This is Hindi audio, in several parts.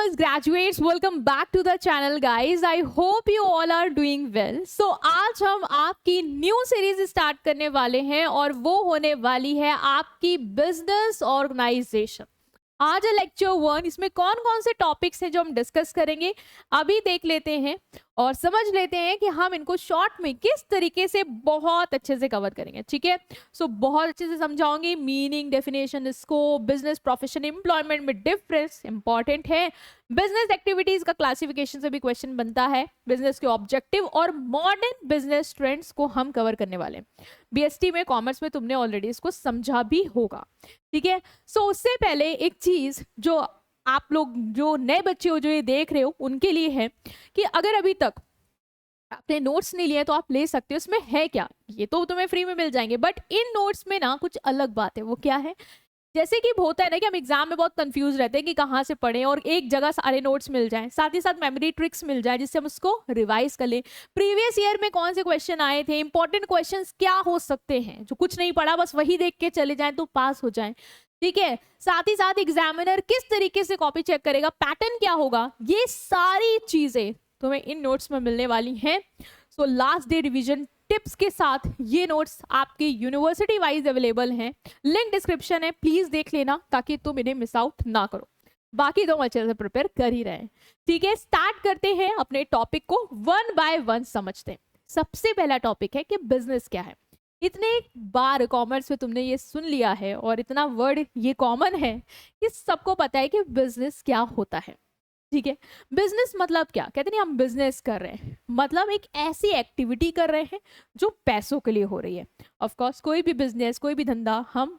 commerce graduates, welcome back to the channel guys. I hope you all are doing well. So आज हम आपकी न्यू सीरीज स्टार्ट करने वाले हैं और वो होने वाली है आपकी बिजनेस ऑर्गेनाइजेशन। आज है लेक्चर 1। इसमें कौन कौन से टॉपिक्स हैं जो हम डिस्कस करेंगे अभी देख लेते हैं और समझ लेते हैं कि हम इनको शॉर्ट में किस तरीके से बहुत अच्छे से कवर करेंगे। ठीक है, सो बहुत अच्छे से समझाऊंगी। Meaning, definition, scope, business, profession, employment में डिफरेंस इंपॉर्टेंट है। बिजनेस एक्टिविटीज का क्लासिफिकेशन से भी क्वेश्चन बनता है। बिजनेस के ऑब्जेक्टिव और मॉडर्न बिजनेस ट्रेंड्स को हम कवर करने वाले हैं। बीएसटी में, कॉमर्स में तुमने ऑलरेडी इसको समझा भी होगा। ठीक है, सो उससे पहले एक चीज जो आप लोग जो नए बच्चे हो जो ये देख रहे हो उनके लिए है कि अगर अभी तक आपने नोट्स नहीं लिए तो आप ले सकते हो। इसमें है क्या, ये तो तुम्हें फ्री में मिल जाएंगे, बट इन नोट्स में ना कुछ अलग बात है। वो क्या है, जैसे कि होता है ना कि हम एग्जाम में बहुत कंफ्यूज रहते हैं कि कहाँ से पढ़ें और एक जगह सारे नोट्स मिल जाएं, साथ ही साथ मेमोरी ट्रिक्स मिल जाए जिससे हम उसको रिवाइज कर लें। प्रीवियस ईयर में कौन से क्वेश्चन आए थे, इंपॉर्टेंट क्वेश्चंस क्या हो सकते हैं, जो कुछ नहीं पढ़ा बस वही देख के चले जाएं तो पास हो जाएं। ठीक है, साथ ही साथ एग्जामिनर किस तरीके से कॉपी चेक करेगा, पैटर्न क्या होगा, ये सारी चीजें तुम्हें इन नोट्स में मिलने वाली हैं। So last day revision tips के साथ ये नोट्स आपके यूनिवर्सिटी वाइज अवेलेबल हैं। लिंक डिस्क्रिप्शन है, प्लीज देख लेना ताकि तुम इन्हें मिस आउट ना करो। बाकी तुम अच्छे से प्रिपेयर कर ही रहे हैं। ठीक है, स्टार्ट करते हैं अपने टॉपिक को, वन बाय वन समझते हैं। सबसे पहला टॉपिक है कि बिजनेस क्या है। इतने बार कॉमर्स में तुमने ये सुन लिया है और इतना वर्ड ये कॉमन है कि सबको पता है कि बिजनेस क्या होता है। ठीक है, बिजनेस मतलब क्या, कहते नहीं हम बिजनेस कर रहे हैं, मतलब एक ऐसी एक्टिविटी कर रहे हैं जो पैसों के लिए हो रही है। ऑफ कोर्स कोई भी बिजनेस, कोई भी धंधा हम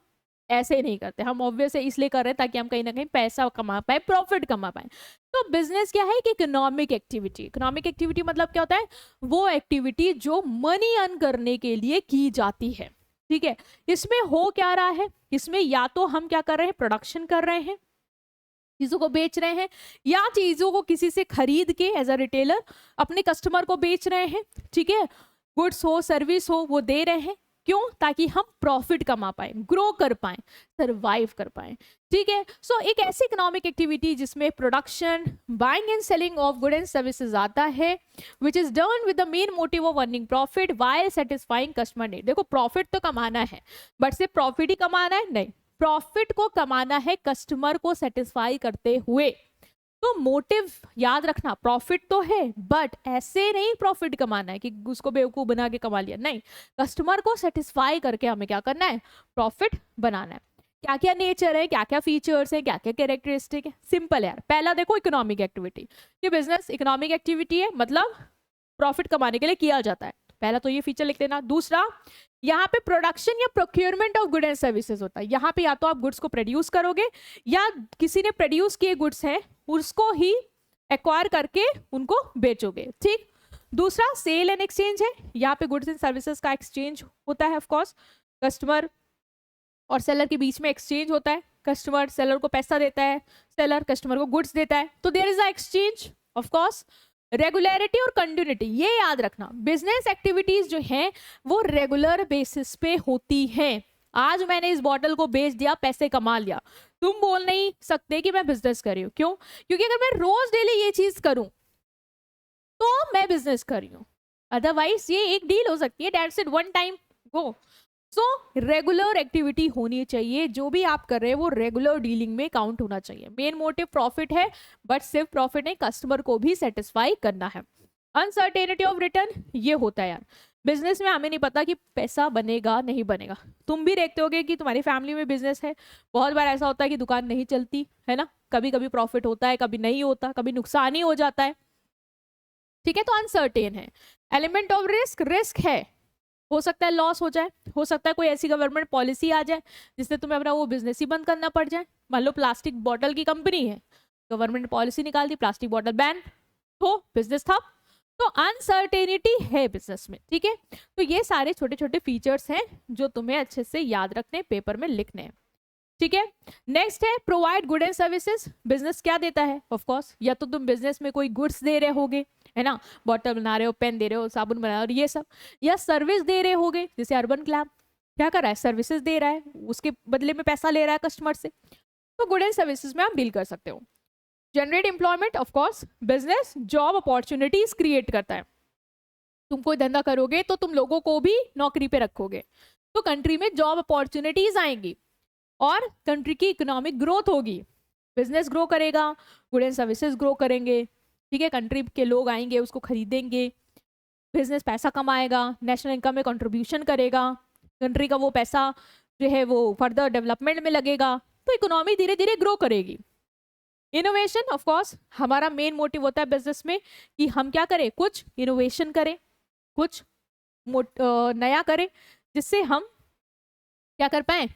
ऐसे ही नहीं करते, हम ऑब्वियस इसलिए कर रहे हैं ताकि हम कहीं ना कहीं पैसा कमा पाए, प्रॉफिट कमा पाए। तो बिजनेस क्या है, कि इकोनॉमिक एक्टिविटी। इकोनॉमिक एक्टिविटी मतलब क्या होता है, वो एक्टिविटी जो मनी अर्न करने के लिए की जाती है। ठीक है, इसमें हो क्या रहा है, इसमें या तो हम क्या कर रहे हैं, प्रोडक्शन कर रहे हैं, चीजों को बेच रहे हैं, या चीजों को किसी से खरीद के एज अ रिटेलर अपने कस्टमर को बेच रहे हैं। ठीक है, गुड्स हो, सर्विस हो, वो दे रहे हैं। क्यों, ताकि हम प्रॉफिट कमा पाए, ग्रो कर पाए, सरवाइव कर पाए। ठीक है, सो एक ऐसी इकोनॉमिक एक्टिविटी जिसमें production, buying and selling of good and services आता है, which is done with the main motive of earning profit while satisfying customer need. देखो, प्रॉफिट तो कमाना है, बट सिर्फ प्रॉफिट ही कमाना है नहीं, प्रॉफिट को कमाना है कस्टमर को सेटिस्फाई करते हुए। तो मोटिव याद रखना, प्रॉफिट तो है बट ऐसे नहीं प्रॉफिट कमाना है कि उसको बेवकूफ बना के कमा लिया, नहीं, कस्टमर को सेटिस्फाई करके हमें क्या करना है, प्रॉफिट बनाना है। क्या क्या नेचर है, क्या क्या फीचर्स है, क्या क्या कैरेक्टरिस्टिक है, सिंपल है यार। पहला देखो, इकोनॉमिक एक्टिविटी। ये बिजनेस इकोनॉमिक एक्टिविटी है, मतलब प्रॉफिट कमाने के लिए किया जाता है। पहला तो ये फीचर लिख लेना। दूसरा, यहाँ पे प्रोडक्शन या procurement of good and services होता है। यहाँ पे या तो आप गुड्स को प्रोड्यूस करोगे या किसी ने प्रोड्यूस किए गुड्स हैं उसको ही एक्वायर करके उनको बेचोगे। ठीक, दूसरा सेल एंड एक्सचेंज है। यहाँ पे गुड्स एंड सर्विसेज का एक्सचेंज होता है। ऑफ कोर्स कस्टमर और सेलर के बीच में एक्सचेंज होता है। कस्टमर सेलर को पैसा देता है, सेलर कस्टमर को गुड्स देता है, तो there is a exchange. Of course regularity और कंटिन्यूटी, ये याद रखना, बिजनेस एक्टिविटीज जो हैं वो रेगुलर बेसिस पे होती हैं। आज मैंने इस बॉटल को बेच दिया, पैसे कमा लिया, तुम बोल नहीं सकते कि मैं बिजनेस कर रही हूँ। क्यों, क्योंकि अगर मैं रोज डेली ये चीज करूं तो मैं बिजनेस कर रही हूँ, अदरवाइज ये एक डील हो सकती है, that's it, one time go. So regular activity होनी चाहिए, जो भी आप कर रहे हैं वो रेगुलर डीलिंग में काउंट होना चाहिए। मेन मोटिव प्रॉफिट है, बट सिर्फ प्रॉफिट नहीं, कस्टमर को भी सेटिस्फाई करना है। अनसर्टेनिटी ऑफ रिटर्न, ये होता है यार बिजनेस में, हमें नहीं पता कि पैसा बनेगा नहीं बनेगा। तुम भी देखते होगे कि तुम्हारी फैमिली में बिजनेस है, बहुत बार ऐसा होता है कि दुकान नहीं चलती है ना, कभी कभी प्रॉफिट होता है, कभी नहीं होता, कभी नुकसान ही हो जाता है। ठीक है, तो अनसर्टेन है। एलिमेंट ऑफ रिस्क, रिस्क है, हो सकता है लॉस हो जाए, हो सकता है कोई ऐसी गवर्नमेंट पॉलिसी आ जाए जिससे तुम्हें अपना वो बिजनेस ही बंद करना पड़ जाए। मान लो प्लास्टिक बॉटल की कंपनी है, गवर्नमेंट पॉलिसी निकाल दी, प्लास्टिक बॉटल बैन, तो बिजनेस ठप। तो अनसर्टेनिटी है बिजनेस में। ठीक है, तो ये सारे छोटे छोटे फीचर्स हैं जो तुम्हें अच्छे से याद रखने, पेपर में लिखने हैं। ठीक है, नेक्स्ट है provide good and services. Business क्या देता है, ऑफ कोर्स या तो तुम बिजनेस में कोई गुड्स दे रहे होगे, है ना, बॉटल बना रहे हो, पेन दे रहे हो, साबुन बना रहे हो, और ये सब, या सर्विस दे रहे होगे, जैसे अर्बन क्लैब क्या कर रहा है, सर्विसेज दे रहा है, उसके बदले में पैसा ले रहा है कस्टमर से, तो गुड एंड सर्विसेज में आप डील कर सकते हो। Generate employment, of course business job opportunities create करता है। तुम कोई धंधा करोगे तो तुम लोगों को भी नौकरी पे रखोगे, तो कंट्री में जॉब अपॉर्चुनिटीज आएंगी और कंट्री की इकोनॉमिक ग्रोथ होगी, बिजनेस ग्रो करेगा, गुड एंड सर्विसेज ग्रो करेंगे, ठीक है, कंट्री के लोग आएंगे उसको खरीदेंगे, बिजनेस पैसा कमाएगा, नेशनल इनकम में कंट्रीब्यूशन करेगा, कंट्री का वो पैसा जो है वो फर्दर डेवलपमेंट में लगेगा, तो इकोनॉमी धीरे धीरे ग्रो करेगी। इनोवेशन, ऑफ कोर्स हमारा मेन मोटिव होता है बिजनेस में कि हम क्या करें, कुछ इनोवेशन करें, कुछ नया करें, जिससे हम क्या कर पाए,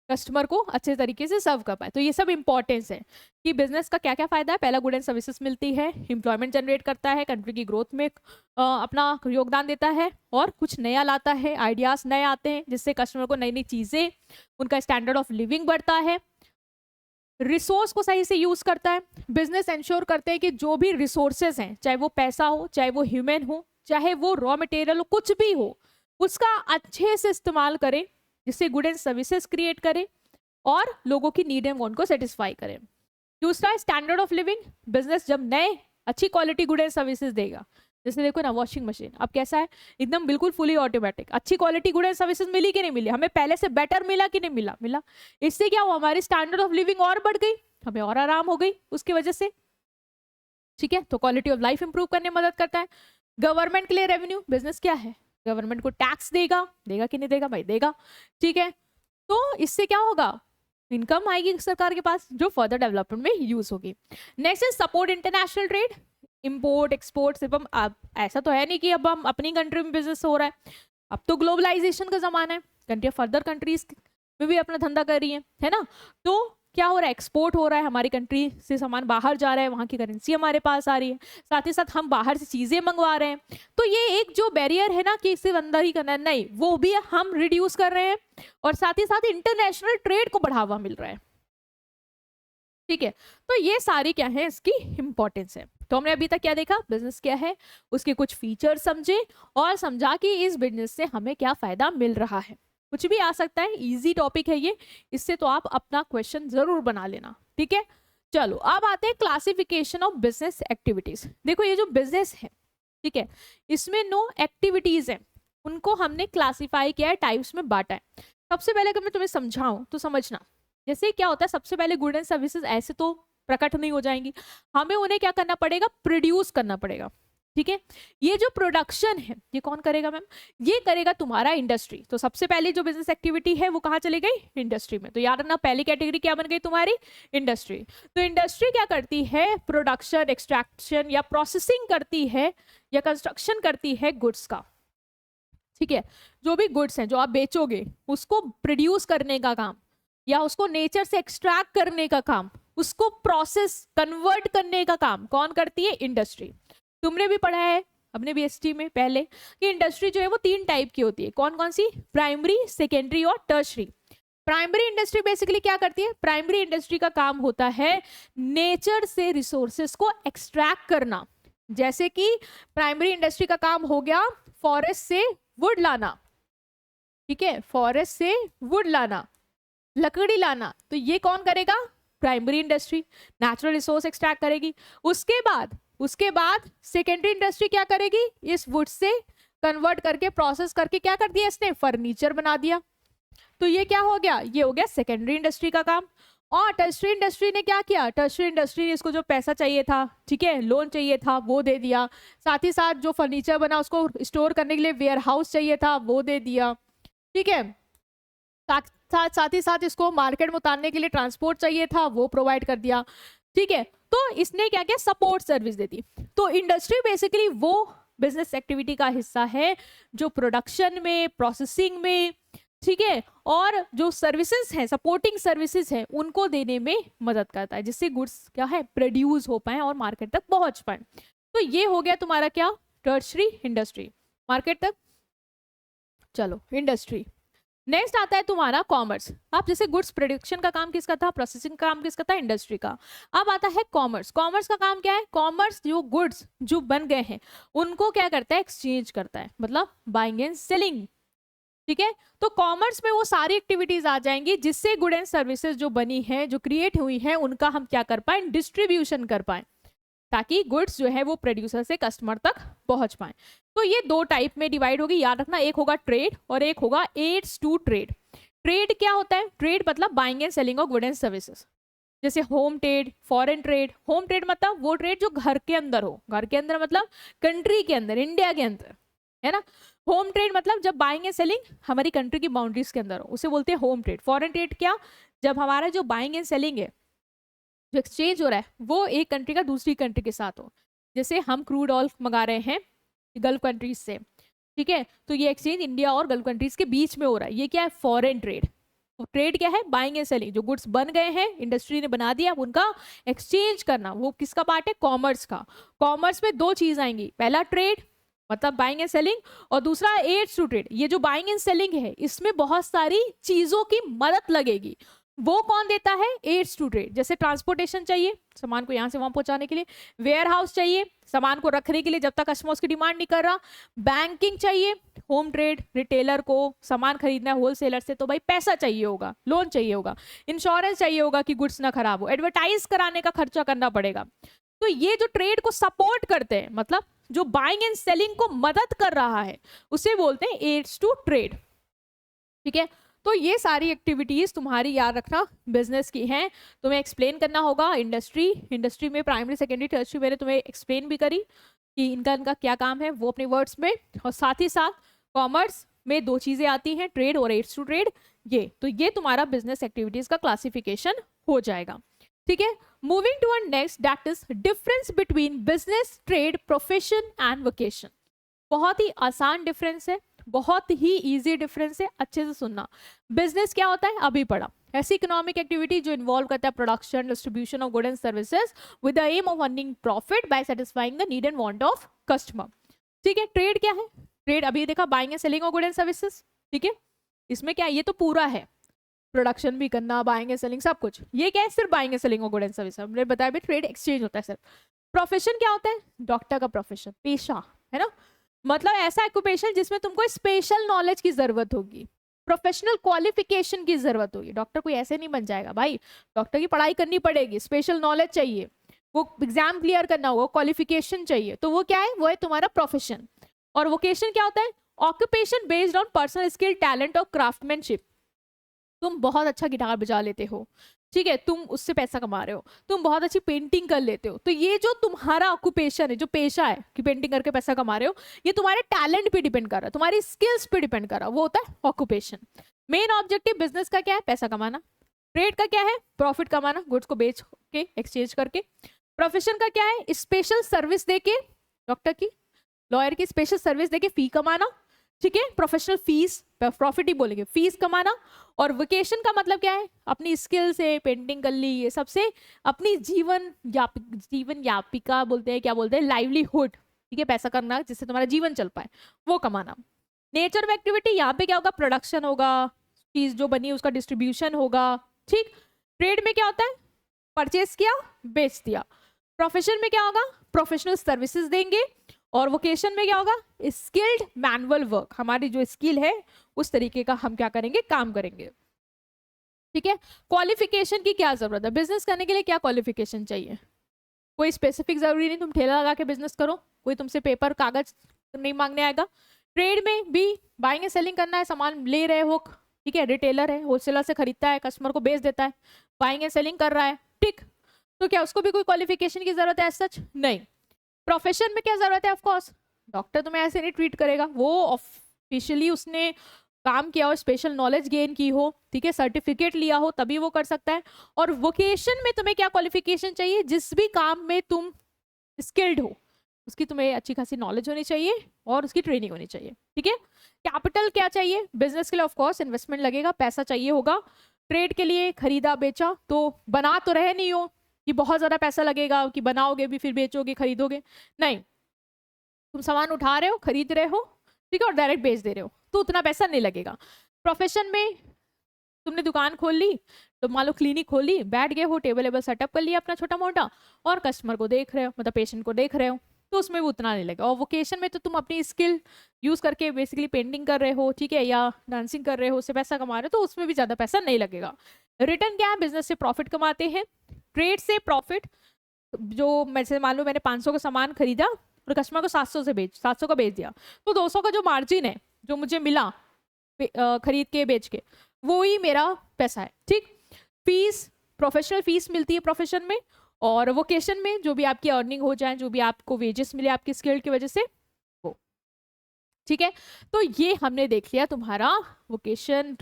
कस्टमर को अच्छे तरीके से सर्व कर पाए। तो ये सब इंपॉर्टेंस है कि बिजनेस का क्या क्या फायदा है। पहला, गुड एंड सर्विसेज मिलती है, एम्प्लॉयमेंट जनरेट करता है, कंट्री की ग्रोथ में अपना योगदान देता है, और कुछ नया लाता है, आइडियाज नए आते हैं जिससे कस्टमर को नई नई चीजें, उनका स्टैंडर्ड ऑफ लिविंग बढ़ता है, रिसोर्स को सही से यूज करता है। बिजनेस इंश्योर करते हैं कि जो भी रिसोर्सेज हैं, चाहे वो पैसा हो, चाहे वो ह्यूमन हो, चाहे वो रॉ मटेरियल हो, कुछ भी हो, उसका अच्छे से इस्तेमाल करें, जिससे गुड एंड सर्विसेज क्रिएट करें और लोगों की नीड एंड वांट को सेटिस्फाई करें। दूसरा, स्टैंडर्ड ऑफ लिविंग, बिजनेस जब नए अच्छी क्वालिटी गुड एंड सर्विसेज देगा, जैसे देखो ना वॉशिंग मशीन अब कैसा है, एकदम बिल्कुल फुली ऑटोमेटिक, अच्छी क्वालिटी गुड एंड सर्विसेज मिली कि नहीं मिली, हमें पहले से बेटर मिला कि नहीं मिला, मिला। इससे क्या हुआ, हमारी स्टैंडर्ड ऑफ लिविंग और बढ़ गई, हमें और आराम हो गई उसकी वजह से, ठीक है, तो क्वालिटी ऑफ लाइफ इंप्रूव करने में मदद करता है। गवर्नमेंट के लिए रेवेन्यू, बिजनेस क्या है, गवर्नमेंट को टैक्स देगा, देगा कि नहीं देगा भाई, देगा, ठीक है, तो इससे क्या होगा, इनकम आएगी सरकार के पास जो फर्दर डेवलपमेंट में यूज होगी। Next is support international trade, import export. सिर्फ हम अब ऐसा तो है नहीं कि अब हम अपनी कंट्री में बिजनेस हो रहा है, अब तो ग्लोबलाइजेशन का जमाना है, कंट्री फर्दर कंट्रीज में भी अपना धंधा कर रही है ना, तो क्या हो रहा है, एक्सपोर्ट हो रहा है, हमारी कंट्री से सामान बाहर जा रहा है, वहां की करेंसी हमारे पास आ रही है, साथ ही साथ हम बाहर से चीजें मंगवा रहे हैं, तो ये एक जो बैरियर है ना कि सिर्फ अंदर ही करना है, नहीं, वो भी हम रिड्यूस कर रहे हैं, और साथ ही साथ इंटरनेशनल ट्रेड को बढ़ावा मिल रहा है, ठीक है। तो ये सारी क्या है, इसकी इंपॉर्टेंस है। तो हमने अभी तक क्या देखा, बिजनेस क्या है, उसके कुछ फीचर्स समझे, और समझा कि इस बिजनेस से हमें क्या फायदा मिल रहा है। कुछ भी आ सकता है, इजी टॉपिक है ये, इससे तो आप अपना क्वेश्चन जरूर बना लेना, ठीक है। चलो अब आते हैं क्लासिफिकेशन ऑफ बिजनेस एक्टिविटीज। देखो ये जो बिजनेस है, ठीक है, इसमें 9 एक्टिविटीज हैं, उनको हमने क्लासिफाई किया है, टाइप्स में बांटा है। सबसे पहले अगर मैं तुम्हें समझाऊं तो समझना, जैसे क्या होता है, सबसे पहले गुड एंड सर्विसेज ऐसे तो प्रकट नहीं हो जाएंगी, हमें उन्हें क्या करना पड़ेगा, प्रोड्यूस करना पड़ेगा, ठीक है। ये जो प्रोडक्शन है ये कौन करेगा मैम, ये करेगा तुम्हारा इंडस्ट्री। तो सबसे पहले जो बिजनेस एक्टिविटी है वो कहाँ चली गई, इंडस्ट्री में। तो याद रखना पहली कैटेगरी क्या बन गई तुम्हारी, इंडस्ट्री। तो इंडस्ट्री क्या करती है, प्रोडक्शन, एक्सट्रैक्शन या प्रोसेसिंग करती है, या कंस्ट्रक्शन करती है गुड्स का, ठीक है। जो भी गुड्स हैं जो आप बेचोगे उसको प्रोड्यूस करने का काम, या उसको नेचर से एक्सट्रैक्ट करने का काम, उसको प्रोसेस कन्वर्ट करने का काम कौन करती है, इंडस्ट्री। तुमने भी पढ़ा है अपने बीएसटी में पहले कि इंडस्ट्री जो है वो 3 टाइप की होती है, कौन कौन सी, प्राइमरी, सेकेंडरी और टर्शरी। प्राइमरी इंडस्ट्री बेसिकली क्या करती है, प्राइमरी इंडस्ट्री का काम होता है नेचर से रिसोर्सेस को एक्सट्रैक्ट करना, जैसे कि प्राइमरी इंडस्ट्री का काम हो गया फॉरेस्ट से वुड लाना, ठीक है, फॉरेस्ट से वुड लाना, लकड़ी लाना, तो ये कौन करेगा, primary industry, natural resource extract करेगी। उसके बाद सेकेंडरी इंडस्ट्री क्या करेगी, इस वुड से कन्वर्ट करके प्रोसेस करके क्या कर दिया इसने, फर्नीचर बना दिया। तो ये क्या हो गया, ये हो गया सेकेंडरी इंडस्ट्री का काम। और टर्शरी इंडस्ट्री ने क्या किया, टर्शरी इंडस्ट्री ने इसको जो पैसा चाहिए था, ठीक है, लोन चाहिए था, वो दे दिया, साथ ही साथ जो फर्नीचर बना उसको स्टोर करने के लिए वेयर हाउस चाहिए था, वो दे दिया, ठीक है, साथ ही साथ इसको मार्केट में उतारने के लिए ट्रांसपोर्ट चाहिए था, वो प्रोवाइड कर दिया, ठीक है। तो इसने क्या किया, सपोर्ट सर्विस दे दी। तो इंडस्ट्री बेसिकली वो बिजनेस एक्टिविटी का हिस्सा है जो प्रोडक्शन में, प्रोसेसिंग में, ठीक है, और जो सर्विसेज हैं, सपोर्टिंग सर्विसेज हैं, उनको देने में मदद करता है, जिससे गुड्स क्या है, प्रोड्यूस हो पाए और मार्केट तक पहुंच पाए। तो ये हो गया तुम्हारा क्या, टर्शरी इंडस्ट्री, मार्केट तक। चलो इंडस्ट्री। नेक्स्ट आता है तुम्हारा कॉमर्स। आप जैसे गुड्स प्रोडक्शन का काम किसका था, प्रोसेसिंग का काम किसका था, इंडस्ट्री का। अब आता है कॉमर्स। कॉमर्स का काम क्या है, कॉमर्स जो गुड्स जो बन गए हैं उनको क्या करता है, एक्सचेंज करता है, मतलब बाइंग एंड सेलिंग, ठीक है। तो कॉमर्स में वो सारी एक्टिविटीज आ जाएंगी जिससे गुड एंड सर्विसेज जो बनी है, जो क्रिएट हुई है, उनका हम क्या कर पाए, डिस्ट्रीब्यूशन कर पाए, ताकि गुड्स जो है वो प्रोड्यूसर से कस्टमर तक पहुंच पाए। तो ये दो टाइप में डिवाइड होगी, याद रखना, एक होगा ट्रेड और एक होगा एड्स टू ट्रेड। ट्रेड क्या होता है? ट्रेड मतलब buying and selling of good and services, जैसे home trade, foreign trade. Home trade मतलब वो ट्रेड जो घर के अंदर हो, घर के अंदर मतलब कंट्री के अंदर, इंडिया के अंदर, है ना। होम ट्रेड मतलब जब बाइंग एंड सेलिंग हमारी कंट्री की बाउंड्रीज के अंदर हो, उसे बोलते हैं होम ट्रेड। फॉरेन ट्रेड क्या? जब हमारा जो बाइंग एंड सेलिंग है, जो एक्सचेंज हो रहा है, वो एक कंट्री का दूसरी कंट्री के साथ हो। जैसे हम क्रूड ऑयल मंगा रहे हैं गल्फ कंट्रीज से, ठीक है, तो ये एक्सचेंज इंडिया और गल्फ कंट्रीज के बीच में हो रहा है, ये क्या है? Foreign trade. ट्रेड क्या है? बाइंग एंड सेलिंग, जो गुड्स बन गए हैं, इंडस्ट्री ने बना दिया, अब उनका एक्सचेंज करना, वो किसका पार्ट है? कॉमर्स का। कॉमर्स में दो चीज आएंगी, पहला ट्रेड मतलब बाइंग एंड सेलिंग, और दूसरा एड्स टू ट्रेड। ये जो बाइंग एंड सेलिंग है, इसमें बहुत सारी चीजों की मदद लगेगी। वो कौन देता है? Aids to trade. जैसे ट्रांसपोर्टेशन चाहिए सामान को यहाँ से वहां पहुंचाने के लिए, वेयर हाउस चाहिए सामान को रखने के लिए जब तक कस्टमर उसकी डिमांड नहीं कर रहा, बैंकिंग चाहिए, होम ट्रेड रिटेलर को सामान खरीदना है होलसेलर से तो भाई पैसा चाहिए होगा, लोन चाहिए होगा, इंश्योरेंस चाहिए होगा कि गुड्स ना खराब हो, एडवर्टाइज कराने का खर्चा करना पड़ेगा। तो ये जो ट्रेड को सपोर्ट करते हैं, मतलब जो बाइंग एंड सेलिंग को मदद कर रहा है, उसे बोलते हैं एड्स टू ट्रेड, ठीक है। तो ये सारी एक्टिविटीज तुम्हारी याद रखना बिजनेस की हैं, तुम्हें एक्सप्लेन करना होगा। इंडस्ट्री में प्राइमरी सेकेंडरी टर्शियरी मैंने तुम्हें एक्सप्लेन भी करी कि इनका क्या काम है, वो अपने वर्ड्स में। और साथ ही साथ कॉमर्स में दो चीजें आती हैं, ट्रेड और एड्स टू ट्रेड। ये तुम्हारा बिजनेस एक्टिविटीज का क्लासिफिकेशन हो जाएगा, ठीक है। Moving to our next, that is difference between business, trade, profession and vocation. बहुत ही आसान डिफरेंस है, बहुत ही इजी डिफरेंस है, अच्छे से सुनना। बिजनेस क्या होता है? अभी पढ़ा, ऐसी इकोनॉमिक एक्टिविटी जो इन्वॉल्व करता है production, distribution of good and services with the aim of earning profit by satisfying the need and want of customer, ठीक है। ट्रेड क्या है? ट्रेड अभी देखा, buying and selling of good and services, ठीक है। इसमें क्या है? ये तो पूरा है, प्रोडक्शन भी करना, बाइंग एंड सेलिंग सब कुछ। ये क्या है? सिर्फ buying and selling of good and services, हमने बताया भी ट्रेड एक्सचेंज होता है सिर्फ। प्रोफेशन क्या होता है? डॉक्टर का प्रोफेशन, पेशा, है ना, मतलब ऐसा ऑक्यूपेशन जिसमें तुमको स्पेशल नॉलेज की जरूरत होगी, प्रोफेशनल क्वालिफिकेशन की जरूरत होगी। डॉक्टर कोई ऐसे नहीं बन जाएगा भाई, डॉक्टर की पढ़ाई करनी पड़ेगी, स्पेशल नॉलेज चाहिए, वो एग्जाम क्लियर करना होगा, क्वालिफिकेशन चाहिए, तो वो क्या है? वो है तुम्हारा प्रोफेशन। और वोकेशन क्या होता है? Occupation based on personal skill, talent और क्राफ्टमैनशिप। तुम बहुत अच्छा गिटार बजा लेते हो, ठीक है, तुम उससे पैसा कमा रहे हो, तुम बहुत अच्छी पेंटिंग कर लेते हो, तो ये जो तुम्हारा ऑक्यूपेशन है, जो पेशा है कि पेंटिंग करके पैसा कमा रहे हो, ये तुम्हारे टैलेंट पे डिपेंड कर रहा है, तुम्हारी स्किल्स पे डिपेंड कर रहा है, वो होता है ऑक्यूपेशन। मेन ऑब्जेक्टिव बिजनेस का क्या है? पैसा कमाना। ट्रेड का क्या है? प्रॉफिट कमाना, गुड्स को बेच के एक्सचेंज करके। प्रोफेशन का क्या है? स्पेशल सर्विस देके, डॉक्टर की, लॉयर की स्पेशल सर्विस देके फी कमाना, ठीक है, प्रोफेशनल फीस, प्रॉफिट ही बोलेंगे, फीस कमाना। और वोकेशन का मतलब क्या है? अपनी स्किल से पेंटिंग कर ली, ये सबसे अपनी जीवन यापिका बोलते हैं, क्या बोलते हैं, लाइवलीहुड, ठीक है, पैसा करना जिससे तुम्हारा जीवन चल पाए, वो कमाना। नेचर ऑफ एक्टिविटी, यहाँ पे क्या होगा? प्रोडक्शन होगा, चीज जो बनी उसका डिस्ट्रीब्यूशन होगा, ठीक। ट्रेड में क्या होता है? परचेस किया, बेच दिया। प्रोफेशन में क्या होगा? प्रोफेशनल सर्विसेज देंगे। और वोकेशन में क्या होगा? स्किल्ड मैनुअल वर्क, हमारी जो स्किल है उस तरीके का हम क्या करेंगे? काम करेंगे, ठीक है। क्वालिफिकेशन की क्या जरूरत है? बिजनेस करने के लिए क्या क्वालिफिकेशन चाहिए? कोई स्पेसिफिक जरूरी नहीं, तुम ठेला लगा के बिजनेस करो, कोई तुमसे पेपर कागज नहीं मांगने आएगा। ट्रेड में भी बाइंग एंड सेलिंग करना है, सामान ले रहे हो, ठीक है, रिटेलर है, होलसेलर से खरीदता है, कस्टमर को बेच देता है, बाइंग एंड सेलिंग कर रहा है, ठीक। तो क्या उसको भी कोई क्वालिफिकेशन की जरूरत है? सच नहीं। प्रोफेशन में क्या जरूरत है? ऑफ कोर्स डॉक्टर तुम्हें ऐसे नहीं ट्रीट करेगा, वो ऑफिशियली उसने काम किया हो, स्पेशल नॉलेज गेन की हो, ठीक है, सर्टिफिकेट लिया हो, तभी वो कर सकता है। और वोकेशन में तुम्हें क्या क्वालिफिकेशन चाहिए? जिस भी काम में तुम स्किल्ड हो उसकी तुम्हें अच्छी खासी नॉलेज होनी चाहिए और उसकी ट्रेनिंग होनी चाहिए, ठीक है। कैपिटल क्या चाहिए? बिजनेस के लिए ऑफ कोर्स इन्वेस्टमेंट लगेगा, पैसा चाहिए होगा। ट्रेड के लिए खरीदा बेचा, तो बना तो रहे नहीं हो कि बहुत ज्यादा पैसा लगेगा कि बनाओगे भी फिर बेचोगे खरीदोगे, नहीं, तुम सामान उठा रहे हो, खरीद रहे हो, ठीक है, और डायरेक्ट बेच दे रहे हो, तो उतना पैसा नहीं लगेगा। प्रोफेशन में तुमने दुकान खोल ली, तो मान लो क्लिनिक खोल ली, बैठ गए हो, टेबल वेबल सेटअप कर लिया अपना छोटा मोटा, और कस्टमर को देख रहे हो, मतलब पेशेंट को देख रहे हो, तो उसमें भी उतना नहीं लगेगा। और वोकेशन में तो तुम अपनी स्किल यूज करके बेसिकली पेंटिंग कर रहे हो, ठीक है, या डांसिंग कर रहे हो, उससे पैसा कमा रहे हो, तो उसमें भी ज्यादा पैसा नहीं लगेगा। रिटर्न क्या है, बिजनेस से प्रॉफिट कमाते हैं, ट्रेड से प्रॉफिट, जो मैं मान लो मैंने 500 का सामान खरीदा और कस्टमर को 700 का बेच दिया, तो 200 का जो मार्जिन है जो मुझे मिला खरीद के बेच के, वो ही मेरा पैसा है, ठीक। फीस, प्रोफेशनल फीस मिलती है प्रोफेशन में, और वोकेशन में जो भी आपकी अर्निंग हो जाए, जो भी आपको वेजेस मिले आपकी स्किल की वजह से, वो, ठीक है। तो ये हमने देख लिया तुम्हारा वोकेशन,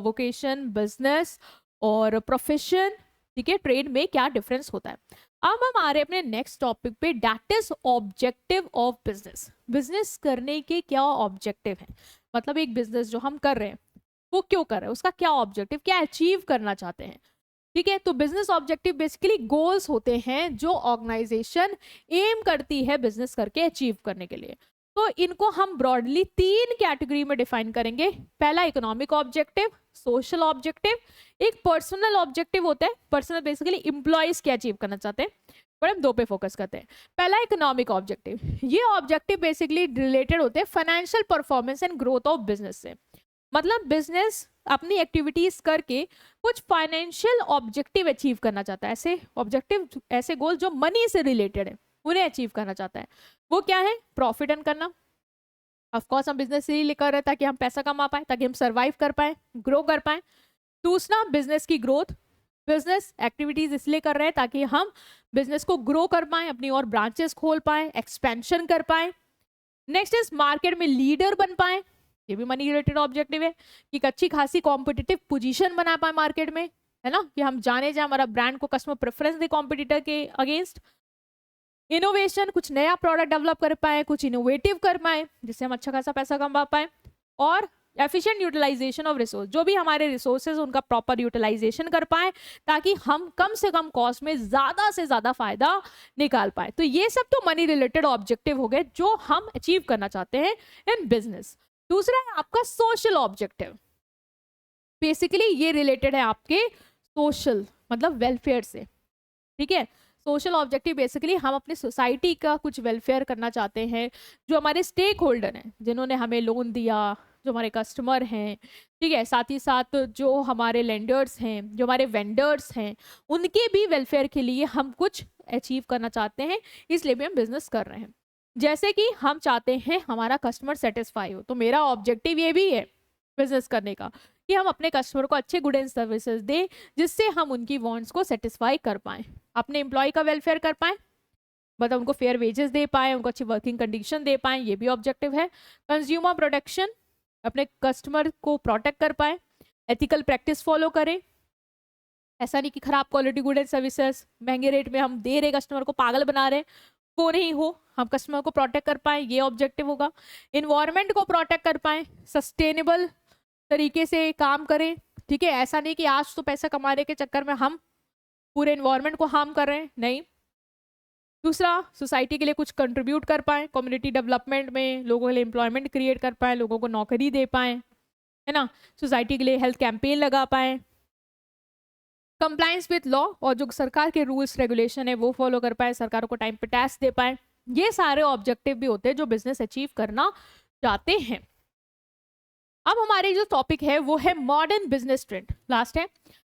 वोकेशन, बिजनेस और प्रोफेशन, ठीक है, ट्रेड में क्या डिफरेंस होता है। अब हम आ रहे हैं अपने नेक्स्ट टॉपिक पे, that is objective of business. Business करने के क्या ऑब्जेक्टिव है, मतलब एक बिजनेस जो हम कर रहे हैं वो क्यों कर रहे हैं, उसका क्या ऑब्जेक्टिव, क्या अचीव करना चाहते हैं, ठीक है। तो बिजनेस ऑब्जेक्टिव बेसिकली गोल्स होते हैं जो ऑर्गेनाइजेशन एम करती है बिजनेस करके अचीव करने के लिए। तो इनको हम ब्रॉडली 3 कैटेगरी में डिफाइन करेंगे। पहला इकोनॉमिक ऑब्जेक्टिव, सोशल ऑब्जेक्टिव, एक पर्सनल ऑब्जेक्टिव होता है, पर्सनल बेसिकली इंप्लॉइज क्या अचीव करना चाहते हैं, पर हम 2 पे फोकस करते हैं। पहला इकोनॉमिक ऑब्जेक्टिव, ये ऑब्जेक्टिव बेसिकली रिलेटेड होते हैं financial performance and growth of business से, मतलब बिजनेस अपनी एक्टिविटीज करके कुछ फाइनेंशियल ऑब्जेक्टिव अचीव करना चाहता है, ऐसे ऑब्जेक्टिव, ऐसे गोल जो मनी से रिलेटेड है उन्हें अचीव करना चाहता है। वो क्या है, प्रॉफिट अर्न करना, ऑफकोर्स हम बिजनेस इसलिए कर रहे हैं ताकि हम पैसा कमा पाए, ताकि हम सर्वाइव कर पाए, ग्रो कर पाए। दूसरा बिजनेस की ग्रोथ, बिजनेस एक्टिविटीज इसलिए कर रहे हैं ताकि हम बिजनेस को ग्रो कर पाए, अपनी और ब्रांचेस खोल पाए, एक्सपेंशन कर पाए। नेक्स्ट इज मार्केट में लीडर बन पाए, ये भी मनी रिलेटेड ऑब्जेक्टिव है कि एक अच्छी खासी कॉम्पिटिटिव पोजीशन बना पाए मार्केट में, है ना, कि हम जाने जाए, हमारा ब्रांड को कस्टमर प्रेफरेंस दे कॉम्पिटिटर के अगेंस्ट। इनोवेशन, कुछ नया प्रोडक्ट डेवलप कर पाए, कुछ इनोवेटिव कर पाए जिससे हम अच्छा खासा पैसा कमा पाए। और एफिशिएंट यूटिलाइजेशन ऑफ रिसोर्स, जो भी हमारे रिसोर्सेज उनका प्रॉपर यूटिलाइजेशन कर पाए ताकि हम कम से कम कॉस्ट में ज्यादा से ज्यादा फायदा निकाल पाए। तो ये सब तो मनी रिलेटेड ऑब्जेक्टिव हो गए जो हम अचीव करना चाहते हैं इन बिजनेस। दूसरा है आपका सोशल ऑब्जेक्टिव, बेसिकली ये रिलेटेड है आपके सोशल मतलब वेलफेयर से, ठीक है। सोशल ऑब्जेक्टिव बेसिकली हम अपनी सोसाइटी का कुछ वेलफेयर करना चाहते हैं, जो हमारे स्टेक होल्डर हैं, जिन्होंने हमें लोन दिया, जो हमारे कस्टमर हैं, ठीक है, साथ ही साथ जो हमारे लेंडर्स हैं, जो हमारे वेंडर्स हैं, उनके भी वेलफेयर के लिए हम कुछ अचीव करना चाहते हैं, इसलिए भी हम बिजनेस कर रहे हैं। जैसे कि हम चाहते हैं हमारा कस्टमर सेटिस्फाई हो, तो मेरा ऑब्जेक्टिव ये भी है बिजनेस करने का कि हम अपने कस्टमर को अच्छे गुड एंड सर्विसेज दें जिससे हम उनकी वांट्स को सेटिस्फाई कर पाएं, अपने एम्प्लॉय का वेलफेयर कर पाएं, मतलब उनको फेयर वेजेस दे पाएं, उनको अच्छी वर्किंग कंडीशन दे पाएं, ये भी ऑब्जेक्टिव है। कंज्यूमर प्रोटेक्शन, अपने कस्टमर को प्रोटेक्ट कर पाएं, एथिकल प्रैक्टिस फॉलो करें, ऐसा नहीं कि खराब क्वालिटी गुड एंड सर्विसेज महंगे रेट में हम दे रहे, कस्टमर को पागल बना रहे, वो नहीं हो, हम कस्टमर को प्रोटेक्ट कर पाए, ये ऑब्जेक्टिव होगा। इन्वायरमेंट को प्रोटेक्ट कर पाए, सस्टेनेबल तरीके से काम करें, ठीक है, ऐसा नहीं कि आज तो पैसा कमाने के चक्कर में हम पूरे इन्वायरमेंट को हार्म कर रहे हैं, नहीं। दूसरा, सोसाइटी के लिए कुछ कंट्रीब्यूट कर पाए, कम्युनिटी डेवलपमेंट में लोगों के लिए एम्प्लॉयमेंट क्रिएट कर पाए, लोगों को नौकरी दे पाए, है ना, सोसाइटी के लिए हेल्थ कैंपेन लगा पाए, कंप्लायंस विद लॉ, और जो सरकार के रूल्स रेगुलेशन है वो फॉलो कर पाए, सरकारों को टाइम पे टैक्स दे पाए। ये सारे ऑब्जेक्टिव भी होते हैं जो बिजनेस अचीव करना चाहते हैं। अब हमारे जो टॉपिक है वो है मॉडर्न बिजनेस ट्रेंड, लास्ट है।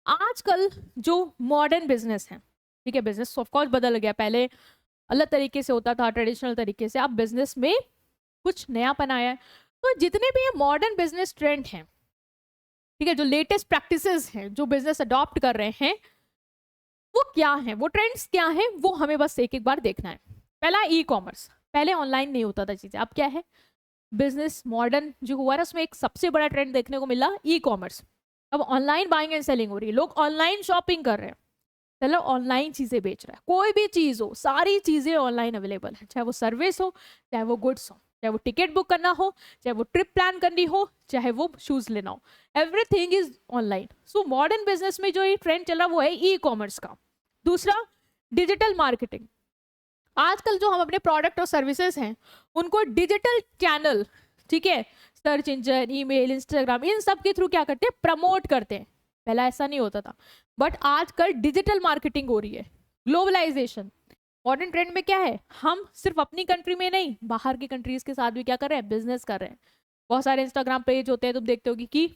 आजकल जो मॉडर्न बिजनेस है, ठीक है, बिजनेस ऑफ कोर्स बदल गया, पहले अलग तरीके से होता था, ट्रेडिशनल तरीके से, अब बिजनेस में कुछ नयापन आया है। तो जितने भी ये मॉडर्न बिजनेस ट्रेंड हैं, ठीक है, जो लेटेस्ट प्रैक्टिसेस हैं जो बिजनेस अडॉप्ट कर रहे हैं, वो क्या है, वो ट्रेंड्स क्या है, वो हमें बस एक एक बार देखना है। पहला ई कॉमर्स, पहले ऑनलाइन नहीं होता था चीजें, अब क्या है, बिजनेस मॉडर्न जो हुआ है उसमें एक सबसे बड़ा ट्रेंड देखने को मिला ई कॉमर्स। अब ऑनलाइन बाइंग एंड सेलिंग हो रही है, लोग ऑनलाइन शॉपिंग कर रहे हैं, चलो ऑनलाइन चीजें बेच रहा है, कोई भी चीज हो, सारी चीजें ऑनलाइन अवेलेबल है, चाहे वो सर्विस हो, चाहे वो गुड्स हो, चाहे वो टिकट बुक करना हो, चाहे वो ट्रिप प्लान करनी हो, चाहे वो शूज लेना हो, everything is online. So modern business में जो ये ट्रेंड चला वो है ई कॉमर्स का। दूसरा, डिजिटल मार्केटिंग, आजकल जो हम अपने प्रोडक्ट और सर्विसेज हैं उनको डिजिटल चैनल, ठीक है, सर्च इंजन, ईमेल, इंस्टाग्राम, इन सब के थ्रू क्या करते हैं, प्रमोट करते हैं। पहला ऐसा नहीं होता था, बट आजकल डिजिटल मार्केटिंग हो रही है, ग्लोबलाइजेशन, मॉडर्न ट्रेंड में क्या है, हम सिर्फ अपनी कंट्री में नहीं, बाहर की कंट्रीज के साथ भी क्या कर रहे हैं, बिजनेस कर रहे हैं। बहुत सारे इंस्टाग्राम पेज होते हैं, तुम देखते होगी कि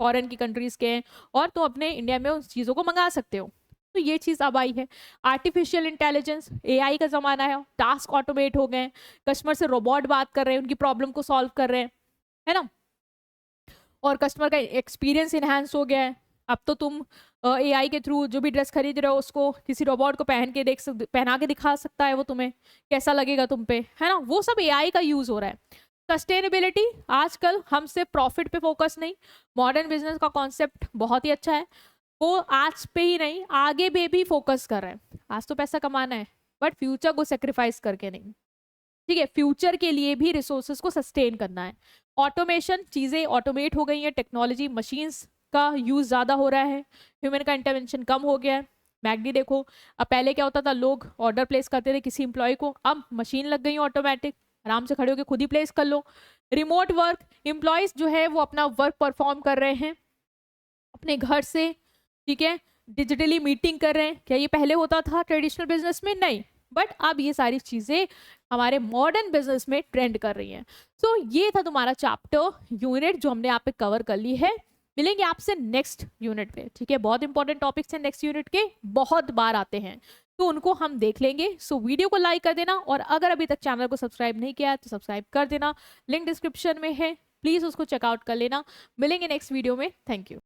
फॉरेन की कंट्रीज के हैं, और तुम अपने इंडिया में उस चीज़ों को मंगा सकते हो। तो ये चीज़ अब आई है। आर्टिफिशियल इंटेलिजेंस, एआई का ज़माना है, टास्क ऑटोमेट हो गए हैं, कस्टमर से रोबोट बात कर रहे हैं, उनकी प्रॉब्लम को सॉल्व कर रहे हैं, है ना, और कस्टमर का एक्सपीरियंस इनहेंस हो गया है। अब तो तुम एआई के थ्रू जो भी ड्रेस खरीद रहे हो उसको किसी रोबोट को पहना के दिखा सकता है, वो तुम्हें कैसा लगेगा तुम पे, है ना, वो सब एआई का यूज हो रहा है। सस्टेनेबिलिटी, आजकल हम सिर्फ प्रॉफिट पे फोकस नहीं, मॉडर्न बिजनेस का कॉन्सेप्ट बहुत ही अच्छा है, वो आज पे ही नहीं आगे पे भी फोकस कर रहे हैं। आज तो पैसा कमाना है, बट फ्यूचर को सेक्रीफाइस करके नहीं, ठीक है, फ्यूचर के लिए भी रिसोर्सेज को सस्टेन करना है। ऑटोमेशन, चीज़ें ऑटोमेट हो गई हैं, टेक्नोलॉजी, मशीन्स का यूज़ ज़्यादा हो रहा है, ह्यूमन का इंटरवेंशन कम हो गया है। मैगडी देखो, अब पहले क्या होता था, लोग ऑर्डर प्लेस करते थे किसी एम्प्लॉय को, अब मशीन लग गई ऑटोमेटिक, आराम से खड़े होकर खुद ही प्लेस कर लो। रिमोट वर्क, एम्प्लॉयज जो है वो अपना वर्क परफॉर्म कर रहे हैं अपने घर से, ठीक है, डिजिटली मीटिंग कर रहे हैं। क्या ये पहले होता था ट्रेडिशनल बिजनेस में? नहीं, बट अब ये सारी चीजें हमारे मॉडर्न बिजनेस में ट्रेंड कर रही हैं। सो ये था तुम्हारा चैप्टर यूनिट जो हमने यहाँ पे कवर कर ली है। मिलेंगे आपसे नेक्स्ट यूनिट पे, ठीक है, बहुत इंपॉर्टेंट टॉपिक्स हैं नेक्स्ट यूनिट के, बहुत बार आते हैं, तो उनको हम देख लेंगे। सो वीडियो को लाइक कर देना, और अगर अभी तक चैनल को सब्सक्राइब नहीं किया है तो सब्सक्राइब कर देना, लिंक डिस्क्रिप्शन में है, प्लीज उसको चेकआउट कर लेना। मिलेंगे नेक्स्ट वीडियो में, थैंक यू।